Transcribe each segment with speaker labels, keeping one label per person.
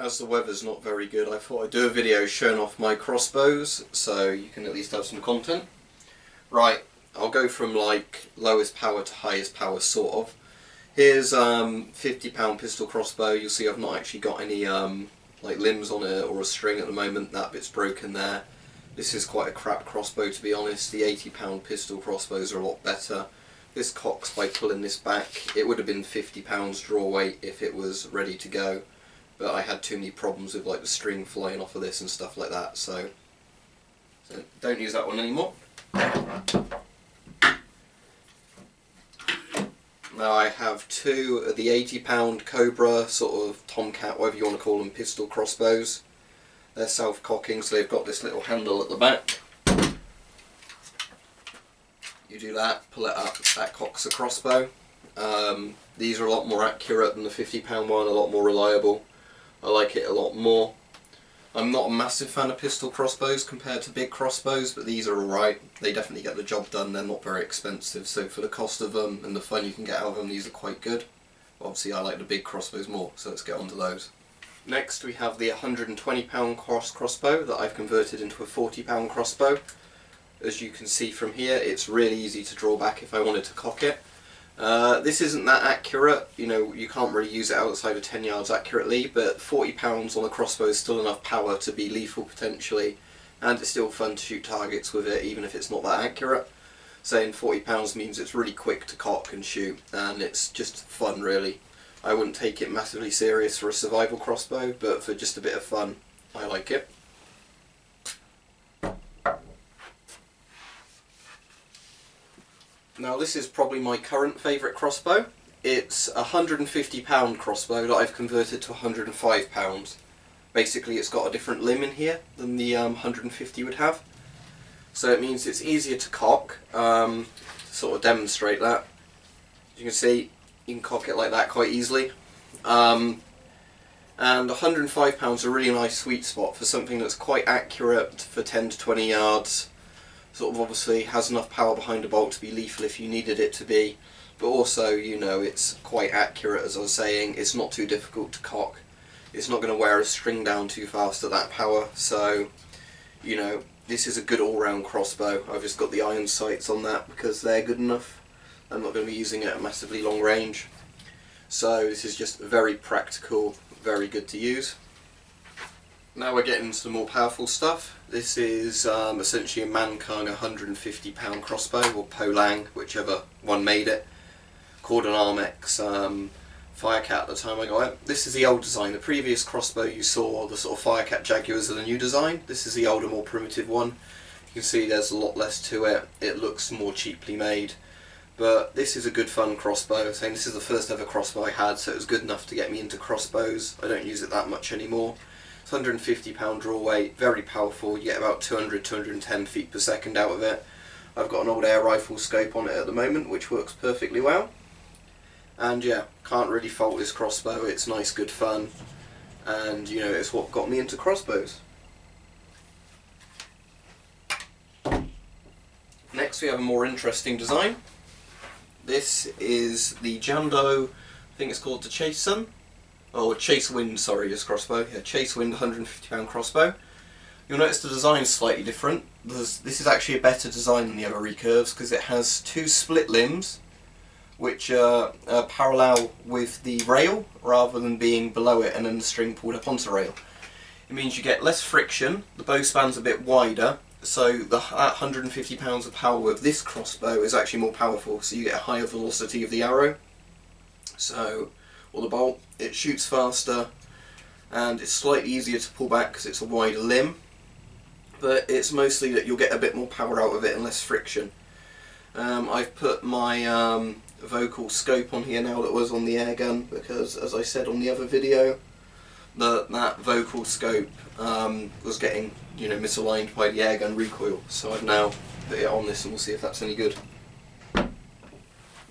Speaker 1: As the weather's not very good, I thought I'd do a video showing off my crossbows, so you can at least have some content. Right, I'll go from like lowest power to highest power sort of. Here's £50 pistol crossbow. You'll see I've not actually got any like limbs on it or a string at the moment. That bit's broken there. This is quite a crap crossbow, to be honest. The £80 pistol crossbows are a lot better. This cocks by pulling this back. It would have been £50 draw weight if it was ready to go, but I had too many problems with like the string flying off of this and stuff like that, so don't use that one anymore. Now I have two of the £80 Cobra, sort of Tomcat, whatever you want to call them, pistol crossbows. They're self-cocking, so they've got this little handle at the back. You do that, pull it up, that cocks a crossbow. These are a lot more accurate than the £50 one, a lot more reliable. I like it a lot more. I'm not a massive fan of pistol crossbows compared to big crossbows, but these are alright. They definitely get the job done. They're not very expensive, so for the cost of them and the fun you can get out of them, these are quite good. Obviously I like the big crossbows more, so let's get on to those. Next we have the £120 crossbow that I've converted into a £40 crossbow. As you can see from here, it's really easy to draw back if I wanted to cock it. This isn't that accurate, you know, you can't really use it outside of 10 yards accurately, but £40 on a crossbow is still enough power to be lethal potentially, and it's still fun to shoot targets with it even if it's not that accurate. Saying £40 means it's really quick to cock and shoot, and it's just fun really. I wouldn't take it massively serious for a survival crossbow, but for just a bit of fun, I like it. Now this is probably my current favourite crossbow. It's a £150 crossbow that I've converted to £105. Basically it's got a different limb in here than the 150 would have. So it means it's easier to cock, to sort of demonstrate that. As you can see, you can cock it like that quite easily. And £105 is a really nice sweet spot for something that's quite accurate for 10 to 20 yards. Sort of obviously has enough power behind the bolt to be lethal if you needed it to be, but also, you know, it's quite accurate, as I was saying. It's not too difficult to cock. It's not going to wear a string down too fast at that power, so, you know, this is a good all-round crossbow. I've just got the iron sights on that because they're good enough. I'm not going to be using it at massively long range. So this is just very practical, very good to use. Now we're getting into the more powerful stuff. This is essentially a Mankan £150 crossbow, or Polang, whichever one made it, called an Armex Firecat at the time I got it. This is the old design. The previous crossbow you saw, the sort of Firecat Jaguars, are the new design. This is the older, more primitive one. You can see there's a lot less to it. It looks more cheaply made. But this is a good fun crossbow. I'm saying this is the first ever crossbow I had, so it was good enough to get me into crossbows. I don't use it that much anymore. It's £150 draw weight, very powerful. You get about 200-210 feet per second out of it. I've got an old air rifle scope on it at the moment, which works perfectly well. And yeah, can't really fault this crossbow. It's nice, good fun, and you know, it's what got me into crossbows. Next we have a more interesting design. This is the Jandao, I think it's called the Chase Sun. Oh, Chase Wind, sorry, this crossbow. Yeah, Chase Wind £150 crossbow. You'll notice the design's slightly different. This is actually a better design than the other recurves because it has two split limbs which are parallel with the rail rather than being below it and then the string pulled up onto the rail. It means you get less friction, the bow span's a bit wider, so the £150 of power of this crossbow is actually more powerful, so you get a higher velocity of the arrow. So, or the bolt, it shoots faster and it's slightly easier to pull back because it's a wider limb, but it's mostly that you'll get a bit more power out of it and less friction. I've put my vocal scope on here now that was on the air gun because, as I said on the other video, that vocal scope was getting, you know, misaligned by the air gun recoil, so I've now put it on this and we'll see if that's any good.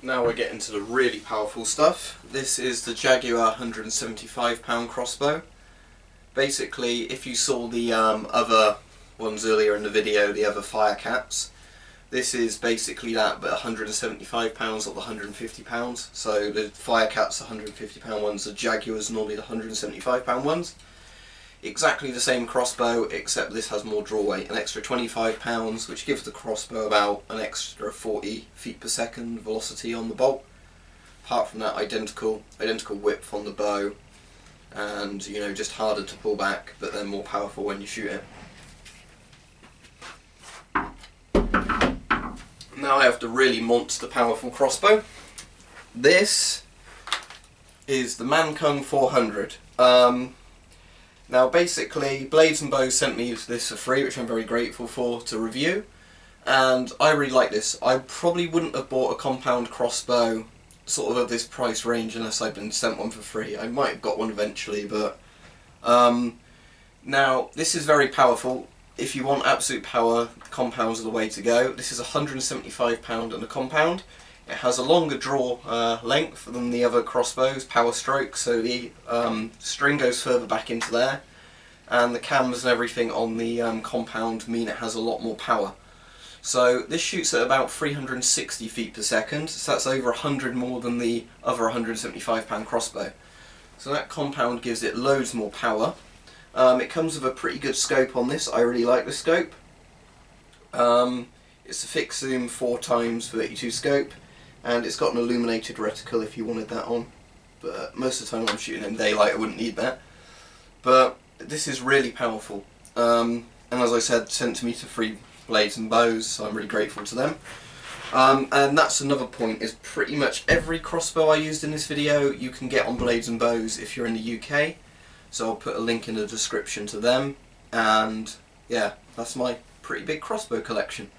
Speaker 1: Now we're getting to the really powerful stuff. This is the Jaguar £175 crossbow. Basically, if you saw the other ones earlier in the video, the other Firecats, this is basically that, but £175 or the £150. So the Firecats, the £150 ones, the Jaguars normally the £175 ones. exactly the same crossbow, except this has more draw weight, an extra 25 pounds, which gives the crossbow about an extra 40 feet per second velocity on the bolt. Apart from that, identical width on the bow, and you know, just harder to pull back, but then more powerful when you shoot it. Now I have the really monster powerful crossbow. This is the Mankung 400. Now basically, Blades and Bows sent me this for free, which I'm very grateful for, to review, and I really like this. I probably wouldn't have bought a compound crossbow sort of at this price range unless I'd been sent one for free. I might have got one eventually, but now this is very powerful. If you want absolute power, compounds are the way to go. This is £175 and a compound. It has a longer draw length than the other crossbows, power stroke, so the string goes further back into there, and the cams and everything on the compound mean it has a lot more power. So this shoots at about 360 feet per second, so that's over 100 more than the other £175 crossbow. So that compound gives it loads more power. It comes with a pretty good scope on this. I really like the scope. It's a fixed zoom 4x32 scope, and it's got an illuminated reticle if you wanted that on, but most of the time when I'm shooting in daylight I wouldn't need that. But this is really powerful, and as I said, sent to me to free Blades and Bows, so I'm really grateful to them. And that's another point, is pretty much every crossbow I used in this video you can get on Blades and Bows if you're in the UK, so I'll put a link in the description to them. And yeah, that's my pretty big crossbow collection.